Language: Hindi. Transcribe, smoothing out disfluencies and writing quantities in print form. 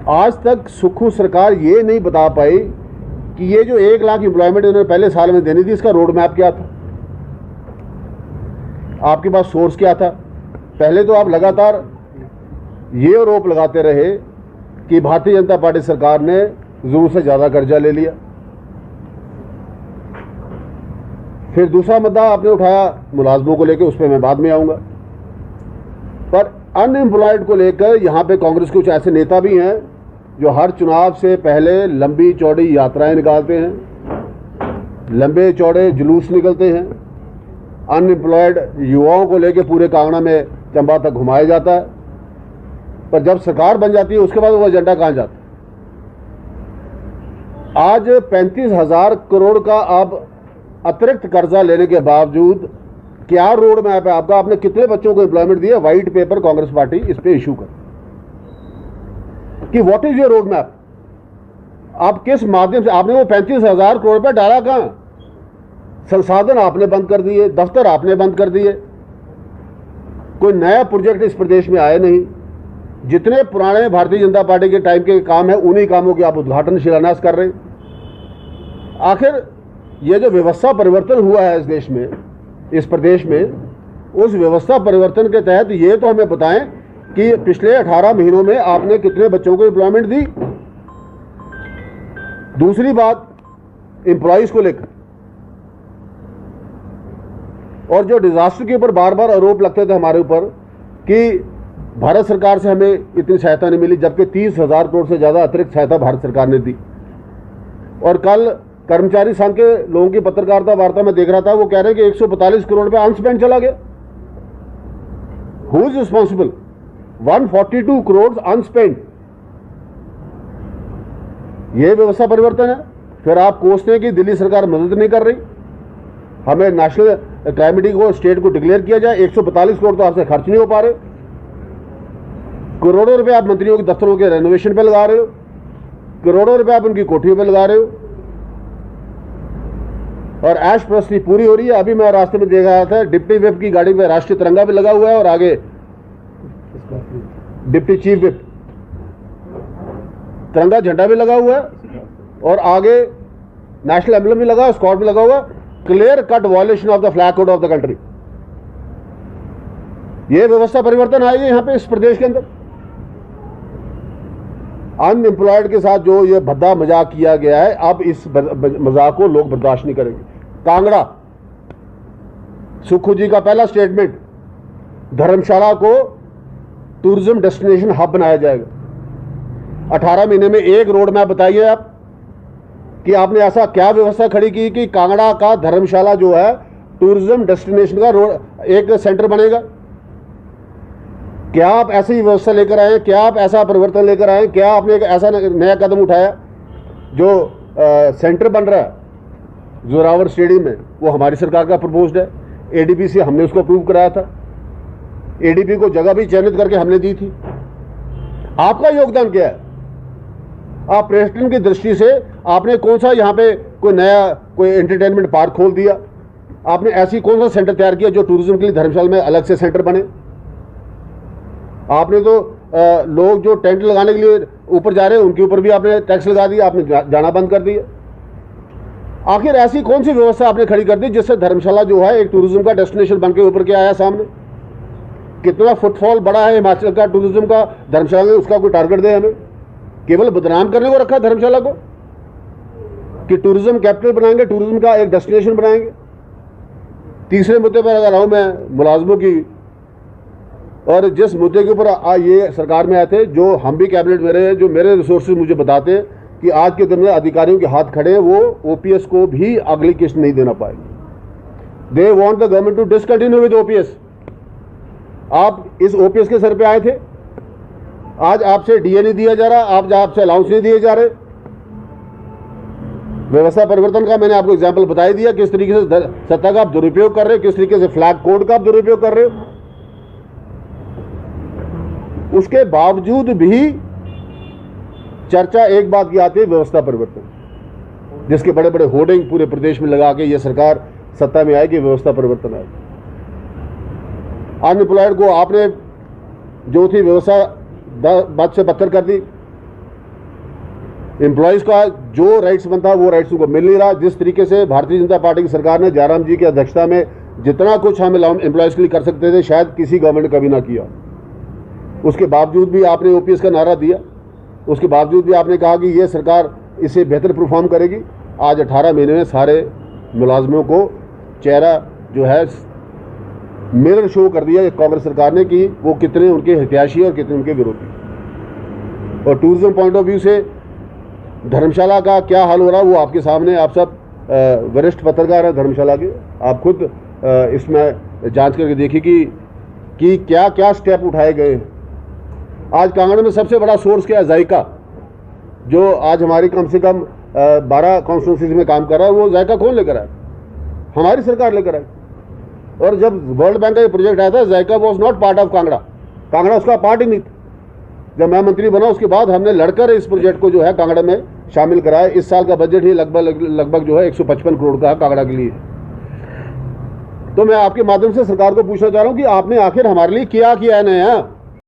आज तक सुक्खू सरकार ये नहीं बता पाई कि ये जो 1 लाख एम्प्लॉयमेंट इन्होंने पहले साल में देनी थी, इसका रोड मैप क्या था, आपके पास सोर्स क्या था। पहले तो आप लगातार ये आरोप लगाते रहे कि भारतीय जनता पार्टी सरकार ने जरूरत से ज़्यादा कर्जा ले लिया। फिर दूसरा मुद्दा आपने उठाया मुलाजमों को लेकर, उस पर मैं बाद में आऊँगा। पर अनएम्प्लॉयड को लेकर यहाँ पे कांग्रेस के कुछ ऐसे नेता भी हैं जो हर चुनाव से पहले लंबी चौड़ी यात्राएं निकालते हैं, लंबे चौड़े जुलूस निकलते हैं, अनएम्प्लॉयड युवाओं को लेकर पूरे कांगड़ा में चंबा तक घुमाया जाता है। पर जब सरकार बन जाती है उसके बाद वो एजेंडा कहाँ जाता है। आज 35,000 करोड़ का आप अतिरिक्त कर्जा लेने के बावजूद क्या रोड मैप है आपका? आपने कितने बच्चों को एम्प्लॉयमेंट दिया? व्हाइट पेपर कांग्रेस पार्टी इस पे इशू कर कि what is your road map. आप किस माध्यम से आपने वो 35,000 करोड़ रुपए डाला कहां? संसाधन आपने बंद कर दिए, दफ्तर आपने बंद कर दिए, कोई नया प्रोजेक्ट इस प्रदेश में आए नहीं। जितने पुराने भारतीय जनता पार्टी के टाइम के काम है उन्हीं कामों के आप उद्घाटन शिलान्यास कर रहे हैं। आखिर ये जो व्यवस्था परिवर्तन हुआ है इस देश में, इस प्रदेश में, उस व्यवस्था परिवर्तन के तहत ये तो हमें बताएं कि पिछले 18 महीनों में आपने कितने बच्चों को एम्प्लॉयमेंट दी। दूसरी बात एम्प्लॉइज को लेकर, और जो डिजास्टर के ऊपर बार बार आरोप लगते थे हमारे ऊपर कि भारत सरकार से हमें इतनी सहायता नहीं मिली, जबकि 30,000 करोड़ से ज्यादा अतिरिक्त सहायता भारत सरकार ने दी। और कल कर्मचारी संघ के लोगों की पत्रकारिता वार्ता में देख रहा था, वो कह रहे हैं कि 145 करोड़ रुपए अनस्पेंड चला गया। Who is responsible? 142 करोड़ अनस्पेंड। ये व्यवस्था परिवर्तन है। फिर आप कोसते हैं कि दिल्ली सरकार मदद नहीं कर रही, हमें नेशनल क्लाइमेटी को, स्टेट को डिक्लेयर किया जाए। 145 करोड़ तो आपसे खर्च नहीं हो पा रहे। करोड़ों रुपए आप मंत्रियों के दफ्तरों के रेनोवेशन पे लगा रहे हो, करोड़ों रुपए आप उनकी कोठियों पे लगा रहे हो, और ऐश प्रस्ती पूरी हो रही है। अभी मैं रास्ते में देख रहा था, डिप्टी व्हिप की गाड़ी में राष्ट्रीय तिरंगा भी लगा हुआ है और आगे डिप्टी चीफ व्हिप तिरंगा झंडा भी लगा हुआ है और आगे नेशनल एम्बलम भी लगा, स्कॉट भी लगा हुआ। Clear cut violation of the flag code of the country. यह व्यवस्था परिवर्तन आएगी यहां पे इस प्रदेश के अंदर। अनएम्प्लॉयड के साथ जो ये भद्दा मजाक किया गया है, अब इस मजाक को लोग बर्दाश्त नहीं करेंगे। कांगड़ा, सुक्खू जी का पहला स्टेटमेंट, धर्मशाला को टूरिज्म डेस्टिनेशन हब बनाया जाएगा। 18 महीने में एक रोड मैप बताइए आप कि आपने ऐसा क्या व्यवस्था खड़ी की कि कांगड़ा का धर्मशाला जो है टूरिज्म डेस्टिनेशन का रोड एक सेंटर बनेगा। क्या आप ऐसी व्यवस्था लेकर आए? क्या आप ऐसा परिवर्तन लेकर आए? क्या आपने एक ऐसा नया कदम उठाया? जो सेंटर बन रहा है जोरावर स्टेडियम में, वो हमारी सरकार का प्रपोज्ड है। एडीपी से हमने उसको अप्रूव कराया था, एडीपी को जगह भी चयनित करके हमने दी थी। आपका योगदान क्या है? आप पर्यटन की दृष्टि से आपने कौन सा यहाँ पे कोई नया कोई एंटरटेनमेंट पार्क खोल दिया? आपने ऐसी कौन सा सेंटर तैयार किया जो टूरिज्म के लिए धर्मशाला में अलग से सेंटर बने? आपने तो लोग जो टेंट लगाने के लिए ऊपर जा रहे हैं उनके ऊपर भी आपने टैक्स लगा दिया, आपने जाना बंद कर दिया। आखिर ऐसी कौन सी व्यवस्था आपने खड़ी कर दी जिससे धर्मशाला जो है एक टूरिज्म का डेस्टिनेशन बन के ऊपर के आया सामने? कितना फुटफॉल बढ़ा है हिमाचल का टूरिज्म का धर्मशाला ने, उसका कोई टारगेट दे हमें। केवल बदनाम करने को रखा धर्मशाला को कि टूरिज्म कैपिटल बनाएंगे, टूरिज्म का एक डेस्टिनेशन बनाएंगे। तीसरे मुद्दे पर अगर आऊं मैं मुलाजमों की, और जिस मुद्दे के ऊपर ये सरकार में आए थे, जो हम भी कैबिनेट में रहे, जो मेरे रिसोर्सेज मुझे बताते हैं कि आज के दिन में अधिकारियों के हाथ खड़े हैं, वो ओपीएस को भी अगली किस्त नहीं देना पाएंगे। They want the government to discontinue with OPS. आप इस ओपीएस के सर पे आए थे, आज आपसे डीए नहीं दिया जा रहा, आप आपसे अलाउंस नहीं दिए जा रहे। व्यवस्था परिवर्तन का मैंने आपको एग्जाम्पल बता दिया, किस तरीके से सत्ता का आप दुरुपयोग कर रहे हो, किस तरीके से फ्लैग कोड का आप दुरुपयोग कर रहे हो। उसके बावजूद भी चर्चा एक बात की आती है, व्यवस्था परिवर्तन, जिसके बड़े बड़े होर्डिंग पूरे प्रदेश में लगा के ये सरकार सत्ता में आएगी, व्यवस्था परिवर्तन आएगी। अनएम्प्लॉयड को आपने जो थी व्यवस्था बद से बदतर कर दी। एम्प्लॉयज़ का जो राइट्स बनता है वो राइट्स उनको मिल नहीं रहा। जिस तरीके से भारतीय जनता पार्टी की सरकार ने जयराम जी की अध्यक्षता में जितना कुछ हम एम्प्लॉयज़ के लिए कर सकते थे, शायद किसी गवर्नमेंट ने कभी ना किया। उसके बावजूद भी आपने ओपीएस का नारा दिया, उसके बावजूद भी आपने कहा कि ये सरकार इसे बेहतर परफॉर्म करेगी। आज 18 महीने में सारे मुलाजमों को चेहरा जो है मिरर शो कर दिया कांग्रेस सरकार ने कि वो कितने उनके हितैषी और कितने उनके विरोधी। और टूरिज्म पॉइंट ऑफ व्यू से धर्मशाला का क्या हाल हो रहा है वो आपके सामने, आप सब वरिष्ठ पत्रकार हैं धर्मशाला के, आप खुद इसमें जांच करके देखिए कि क्या क्या स्टेप उठाए गए हैं। आज कांगड़ा में सबसे बड़ा सोर्स क्या है? जायका, जो आज हमारी कम से कम 12 कॉन्स्टिट्यूंसीज में काम कर रहा है, वो जायका कौन लेकर आया? हमारी सरकार लेकर आई। और जब वर्ल्ड बैंक का ये प्रोजेक्ट आया था, JICA was not part of Kangra, Kangra उसका पार्ट ही नहीं था। जब मैं मंत्री बना उसके बाद हमने लड़कर इस प्रोजेक्ट को जो है कांगड़ा में शामिल कराया। इस साल का बजट ही लगभग जो है 155 करोड़ का कांगड़ा के लिए। तो मैं आपके माध्यम से सरकार को पूछना चाह रहा हूं कि आपने आखिर हमारे लिए क्या किया है नया?